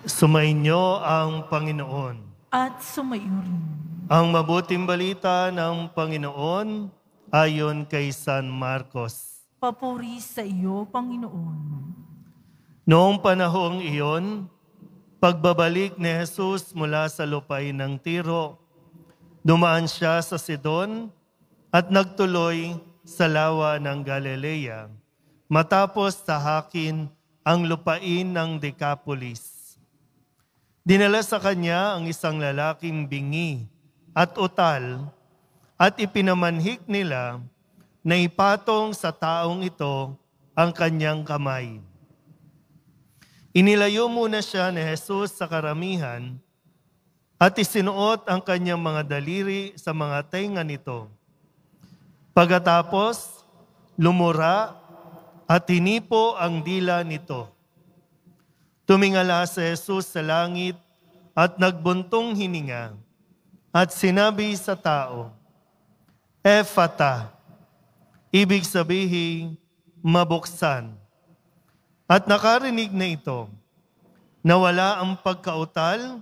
Sumainyo ang Panginoon. At sumayo rin. Ang mabuting balita ng Panginoon ayon kay San Marcos. Papuri sa iyo, Panginoon. Noong panahong iyon, pagbabalik ni Jesus mula sa lupay ng Tiro, dumaan siya sa Sidon at nagtuloy sa lawa ng Galilea, matapos tahakin ang lupain ng Decapolis. Dinala sa kanya ang isang lalaking bingi at utal at ipinamanhik nila na ipatong sa taong ito ang kanyang kamay. Inilayo muna siya ni Jesus sa karamihan at isinuot ang kanyang mga daliri sa mga tenga nito. Pagkatapos, lumura at hinipo ang dila nito. Tumingala si Jesus sa langit at nagbuntong hininga at sinabi sa tao, Ephata, ibig sabihin, mabuksan. At nakarinig na ito, nawala ang pagkautal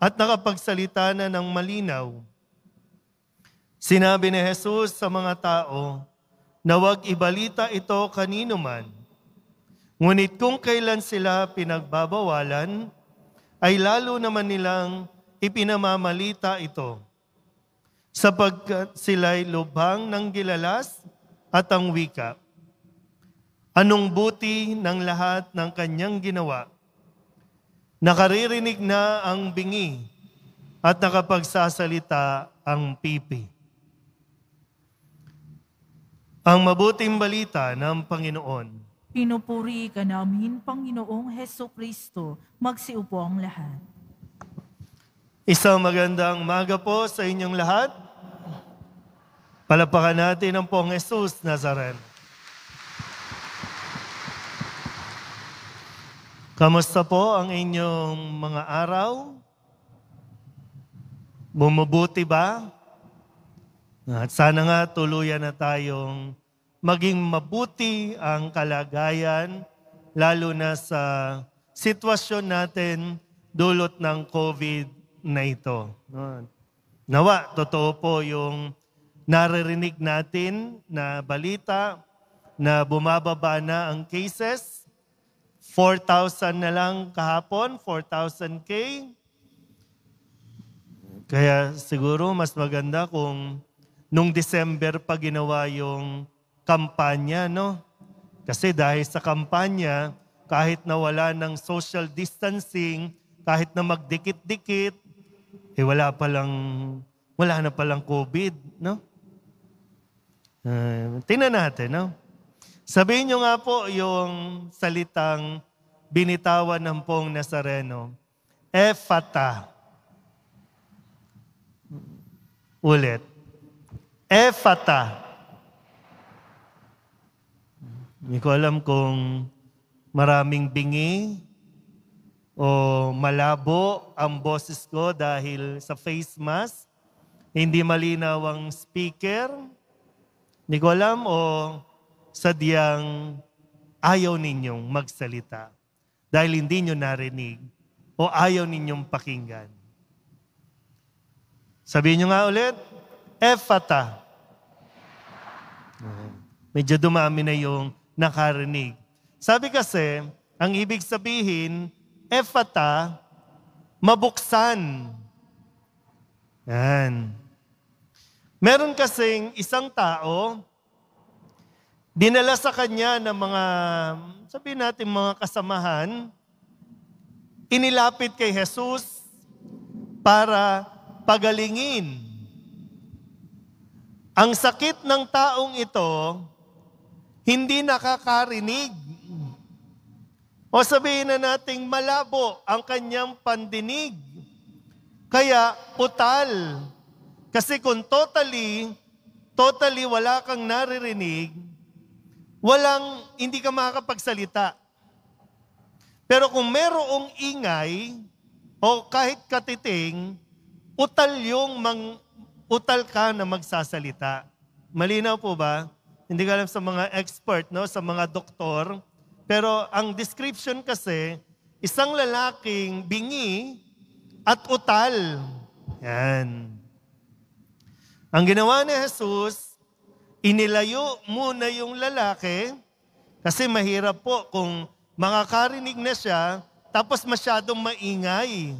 at nakapagsalita na ng malinaw. Sinabi ni Jesus sa mga tao na huwag ibalita ito kanino man. Ngunit kung kailan sila pinagbabawalan, ay lalo naman nilang ipinamamalita ito, sapagkat sila'y lubhang ng gilalas at ang wika. Anong buti ng lahat ng kanyang ginawa? Nakaririnig na ang bingi at nakapagsasalita ang pipi. Ang mabuting balita ng Panginoon. Pinupuri ka namin, Panginoong Hesukristo. Magsiupo ang lahat. Isang magandang umaga po sa inyong lahat. Palapakan natin ang Pong Jesus Nazaren. Kamusta po ang inyong mga araw? Bumubuti ba? At sana nga tuluyan na tayong maging mabuti ang kalagayan, lalo na sa sitwasyon natin dulot ng COVID na ito. Nawa, totoo po yung naririnig natin na balita na bumababa na ang cases. 4,000 na lang kahapon, 4,000 Kaya siguro mas maganda kung nung December pa ginawa yung kampanya, no? Kasi dahil sa kampanya, kahit na wala ng social distancing, kahit na magdikit-dikit, wala na palang COVID, no? Tingnan natin, no? Sabihin nyo nga po yung salitang binitawan ng Pong Nazareno. Ephata. Ulit. Ephata. Hindi ko alam kung maraming bingi o malabo ang boses ko dahil sa face mask. Hindi malinaw ang speaker. Hindi ko alam o sadyang ayaw ninyong magsalita dahil hindi nyo narinig o ayaw ninyong pakinggan. Sabihin nyo nga ulit, Ephata. Medyo dumami na yung nakarinig. Sabi kasi, ang ibig sabihin, Ephata, mabuksan. Yan. Meron kasing isang tao, dinala sa kanya ng mga, sabihin natin mga kasamahan, inilapit kay Jesus para pagalingin. Ang sakit ng taong ito, hindi nakakarinig. O sabihin na nating malabo ang kanyang pandinig. Kaya utal. Kasi kung totally wala kang naririnig, hindi ka makakapagsalita. Pero kung merong ingay o kahit katiting, utal ka na magsasalita. Malinaw po ba? Hindi ko alam sa mga expert, no? Sa mga doktor. Pero ang description kasi, isang lalaking bingi at utal. Yan. Ang ginawa ni Jesus, inilayo muna yung lalaki kasi mahirap po kung makakarinig na siya tapos masyadong maingay.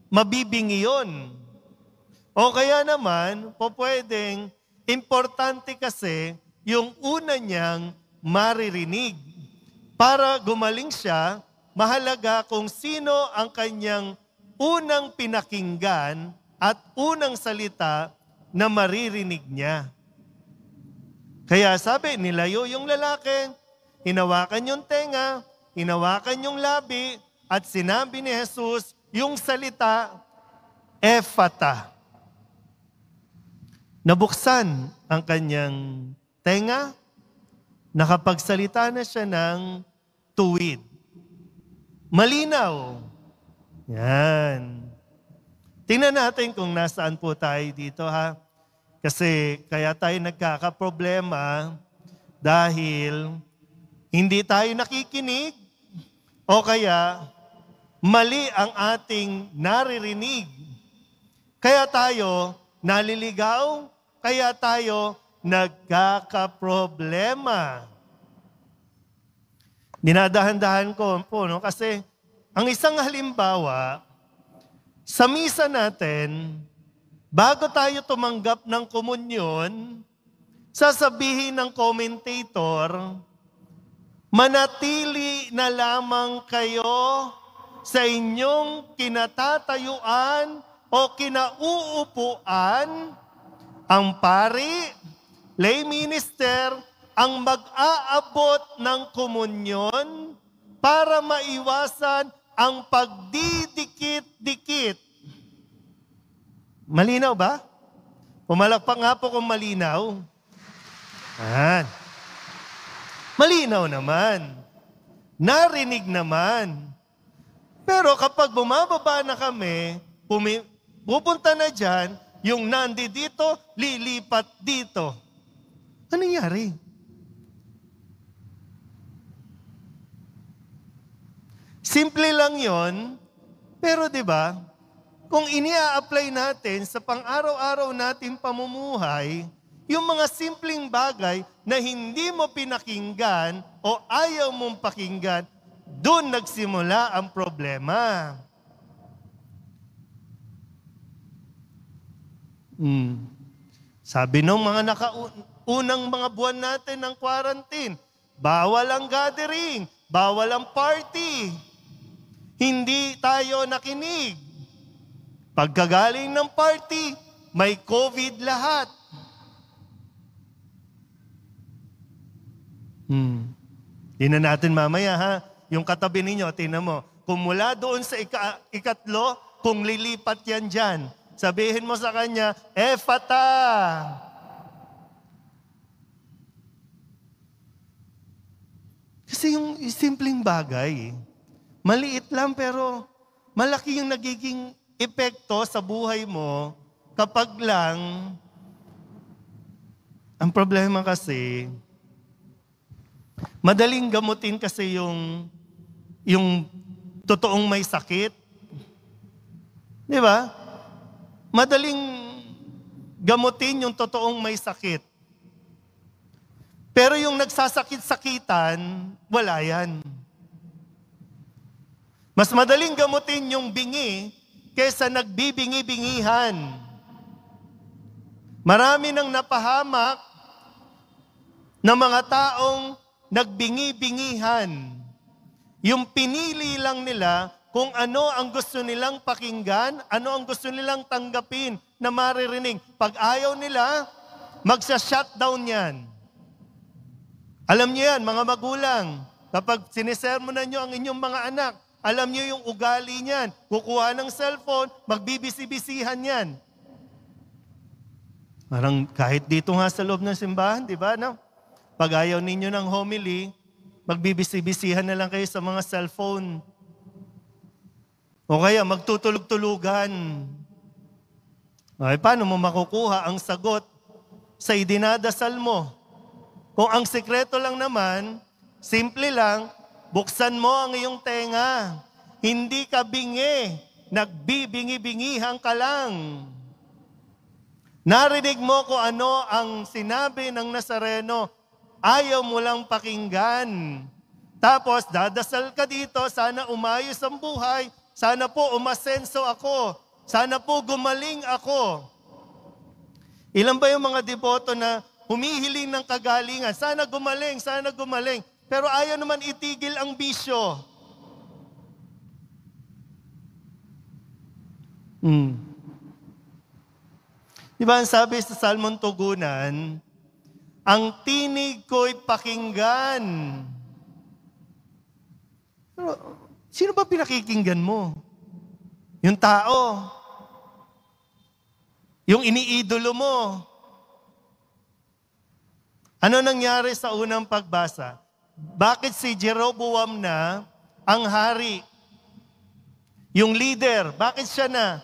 Mabibingi yun. O kaya naman, po pwedeng, importante kasi yung una niyang maririnig. Para gumaling siya, mahalaga kung sino ang kanyang unang pinakinggan at unang salita na maririnig niya. Kaya sabi, nilayo yung lalaki, hinawakan yung tenga, hinawakan yung labi, at sinabi ni Jesus yung salita, Ephata. Nabuksan ang kanyang tenga, nakapagsalita na siya ng tuwid. Malinaw. Yan. Tingnan natin kung nasaan po tayo dito ha. Kasi kaya tayo nagkakaproblema dahil hindi tayo nakikinig o kaya mali ang ating naririnig. Kaya tayo naliligaw, kaya tayo nagkakaproblema. Dinadahan-dahan ko po, no? Kasi ang isang halimbawa, sa misa natin, bago tayo tumanggap ng komunyon, sasabihin ng commentator, manatili na lamang kayo sa inyong kinatatayuan o kinauupuan, ang pari, lay minister, ang mag-aabot ng komunyon para maiwasan ang pagdidikit-dikit. Malinaw ba? Pumalakpak nga po kung malinaw. Malinaw naman. Narinig naman. Pero kapag bumababa na kami, pupunta na dyan, yung nandi dito, lilipat dito. Ano nangyari? Simple lang yon, pero di ba, kung inia-apply natin sa pang-araw-araw nating pamumuhay, yung mga simpleng bagay na hindi mo pinakinggan o ayaw mong pakinggan, doon nagsimula ang problema. Sabi nung mga unang mga buwan natin ng quarantine, bawal ang gathering, bawal ang party. Hindi tayo nakinig. Pagkagaling ng party, may COVID lahat. Tingnan natin mamaya ha. Yung katabi ninyo, tingnan mo. Kung mula doon sa ikatlo, kung lilipat yan dyan, sabihin mo sa kanya, Ephata! Kasi yung simpleng bagay, maliit lang pero malaki yung nagiging epekto sa buhay mo kapag lang, ang problema kasi, madaling gamutin kasi yung totoong may sakit. Di ba? Madaling gamutin yung totoong may sakit. Pero yung nagsasakit-sakitan, wala yan. Mas madaling gamutin yung bingi kaysa nagbibingi-bingihan. Marami nang napahamak na mga taong nagbingi-bingihan. Yung pinili lang nila kung ano ang gusto nilang pakinggan, ano ang gusto nilang tanggapin na maririnig. Pag ayaw nila, magsa-shutdown yan. Alam niyo yan, mga magulang, kapag sinisermonan niyo ang inyong mga anak, alam niyo yung ugali niyan. Kukuha ng cellphone, magbibisi-bisihan yan. Parang kahit dito nga sa loob ng simbahan, di ba? No? Pag ayaw ninyo ng homily, magbibisi-bisihan na lang kayo sa mga cellphone. O kaya magtutulog-tulugan. Ay, paano mo makukuha ang sagot sa idinadasal mo? Kung ang sekreto lang naman, simple lang, buksan mo ang iyong tenga. Hindi ka bingi, nagbibingi-bingihan ka lang. Narinig mo kung ano ang sinabi ng Nazareno, ayaw mo lang pakinggan. Tapos dadasal ka dito, sana umayos ang buhay, sana po umasenso ako, sana po gumaling ako. Ilan ba yung mga deboto na humihiling ng kagalingan? Sana gumaling, sana gumaling. Pero ayaw naman itigil ang bisyo. Di ba ang sabi sa Salmon Tugunan, ang tinig ko'y pakinggan. Pero sino ba pinakikinggan mo? Yung tao. Yung iniidolo mo. Ano nangyari sa unang pagbasa? Bakit si Jeroboam na ang hari? Yung leader, bakit siya na?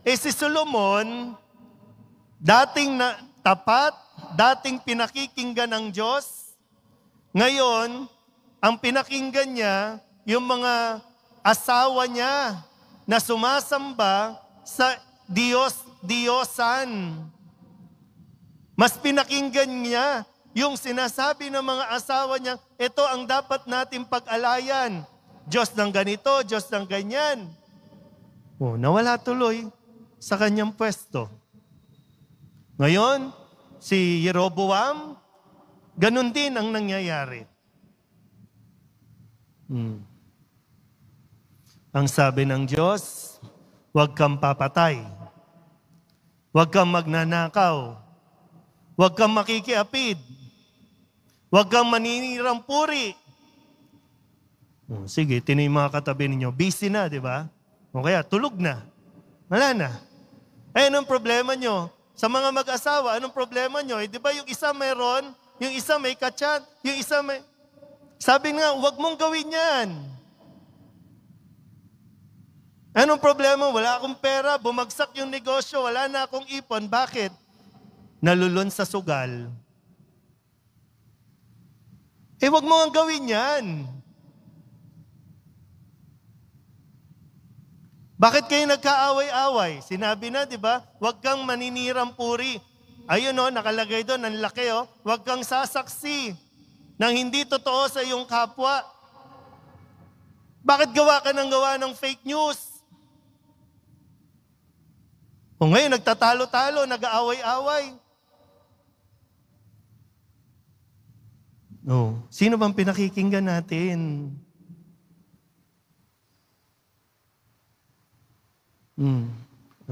Si Solomon, dating na tapat, dating pinakikinggan ng Diyos. Ngayon, ang pinakinggan niya, yung mga asawa niya na sumasamba sa Diyosan. Mas pinakinggan niya yung sinasabi ng mga asawa niya, ito ang dapat nating pag-alayan. Diyos ng ganito, Diyos ng ganyan. Nawala tuloy sa kanyang pwesto. Ngayon, si Jeroboam, ganun din ang nangyayari. Ang sabi ng Diyos, huwag kang papatay. Huwag kang magnanakaw. Huwag kang makikiapid. Huwag kang maninirang puri. Sige, tinay mga katabi ninyo. Busy na, di ba? O kaya, tulog na. Wala na. Anong problema nyo? Sa mga mag-asawa, anong problema nyo? Di ba yung isa mayroon, yung isa may kachat, yung isa may... Sabi nga, huwag mong gawin yan. Anong problema? Wala akong pera, bumagsak yung negosyo, wala na akong ipon. Bakit? Nalulun sa sugal. Huwag mo ang gawin yan. Bakit kayo nagkaaway-away? Sinabi na, di ba? Huwag kang maninirang puri. Ayun nakalagay doon, ang laki Huwag kang sasaksi ng hindi totoo sa iyong kapwa. Bakit gawa ka ng gawa ng fake news? O ngayon, nagtatalo-talo, nag-aaway-away. Sino bang pinakikinggan natin?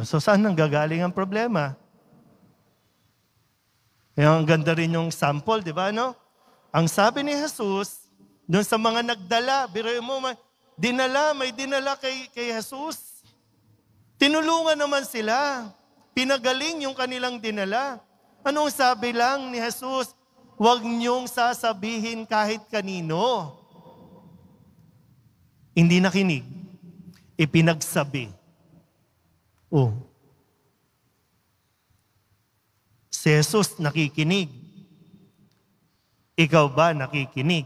So saan nang gagaling ang problema? Kaya ang ganda rin yung sample, di ba, no? Ang sabi ni Jesus, doon sa mga nagdala, biruin mo, may dinala kay Jesus. Tinulungan naman sila. Pinagaling yung kanilang dinala. Anong sabi lang ni Jesus? Huwag niyong sasabihin kahit kanino. Hindi nakinig. Ipinagsabi. Si Jesus nakikinig. Ikaw ba nakikinig?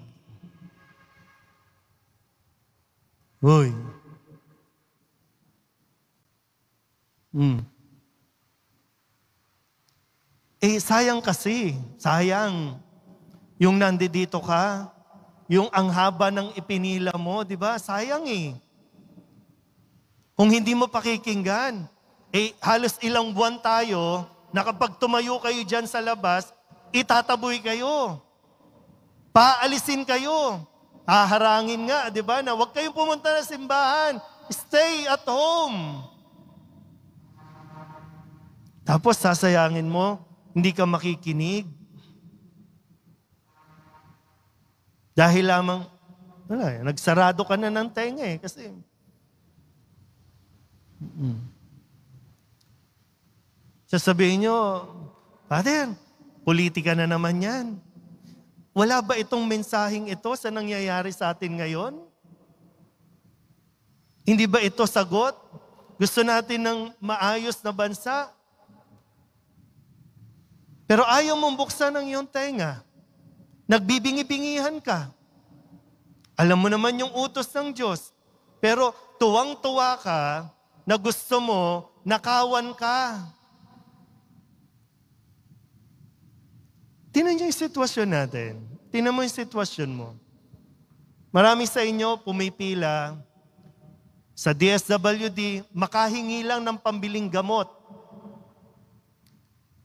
Sayang kasi. Sayang. Yung nandito ka, yung ang haba ng ipinila mo, di ba? Sayang Kung hindi mo pakikinggan, halos ilang buwan tayo na kapag tumayo kayo dyan sa labas, itataboy kayo. Paalisin kayo. Haharangin nga, di ba? Na huwag kayong pumunta na simbahan. Stay at home. Tapos sasayangin mo, hindi ka makikinig. Dahil lamang, nagsarado ka na ng tenga kasi... Sasabihin nyo, Father, politika na naman yan. Wala ba itong mensaheng ito sa nangyayari sa atin ngayon? Hindi ba ito sagot? Gusto natin ng maayos na bansa? Pero ayaw mong buksan ang iyong tenga. Nagbibingi-bingihan ka. Alam mo naman yung utos ng Diyos. Pero tuwang-tuwa ka na gusto mo, nakawan ka. Tingnan niyo yung sitwasyon natin. Tingnan mo yung sitwasyon mo. Marami sa inyo pumipila sa DSWD, makahingi lang ng pambiling gamot.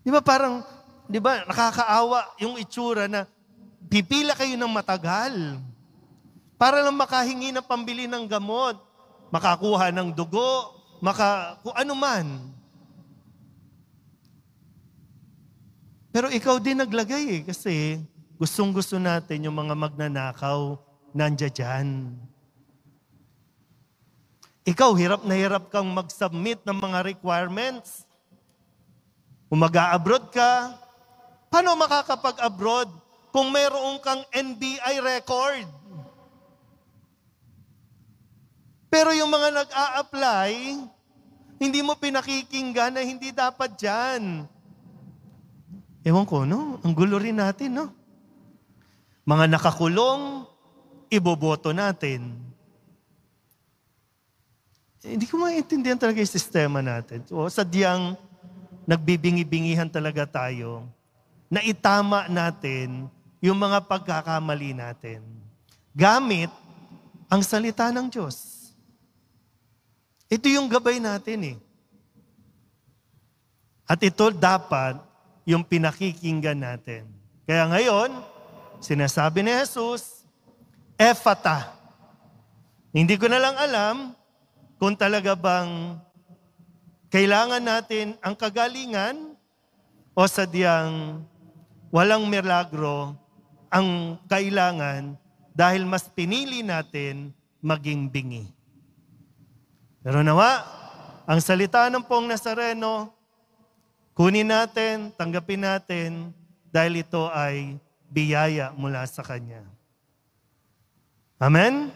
Di ba parang, di ba nakakaawa yung itsura na pipila kayo ng matagal para lang makahingi ng pambili ng gamot, makakuha ng dugo, kung ano man. Pero ikaw din naglagay kasi gustong-gusto natin yung mga magnanakaw nandiyan dyan. Ikaw, hirap na hirap kang mag-submit ng mga requirements. Kung mag-a-abroad ka, paano makakapag-abroad kung mayroon kang NBI record? Pero yung mga nag-a-apply, hindi mo pinakikinggan na hindi dapat dyan. Ewan ko, no? Ang gulo rin natin, no? Mga nakakulong, iboboto natin. Hindi ko maintindihan talaga yung sistema natin. So, sadyang nagbibingi-bingihan talaga tayo na itama natin yung mga pagkakamali natin. Gamit ang salita ng Diyos. Ito yung gabay natin . At ito dapat yung pinakikinggan natin. Kaya ngayon, sinasabi ni Jesus, Ephata. Hindi ko na lang alam kung talaga bang kailangan natin ang kagalingan o sadyang walang milagro ang kailangan dahil mas pinili natin maging bingi. Pero nawa, ang salita ng Poong Nazareno, kunin natin, tanggapin natin dahil ito ay biyaya mula sa Kanya. Amen?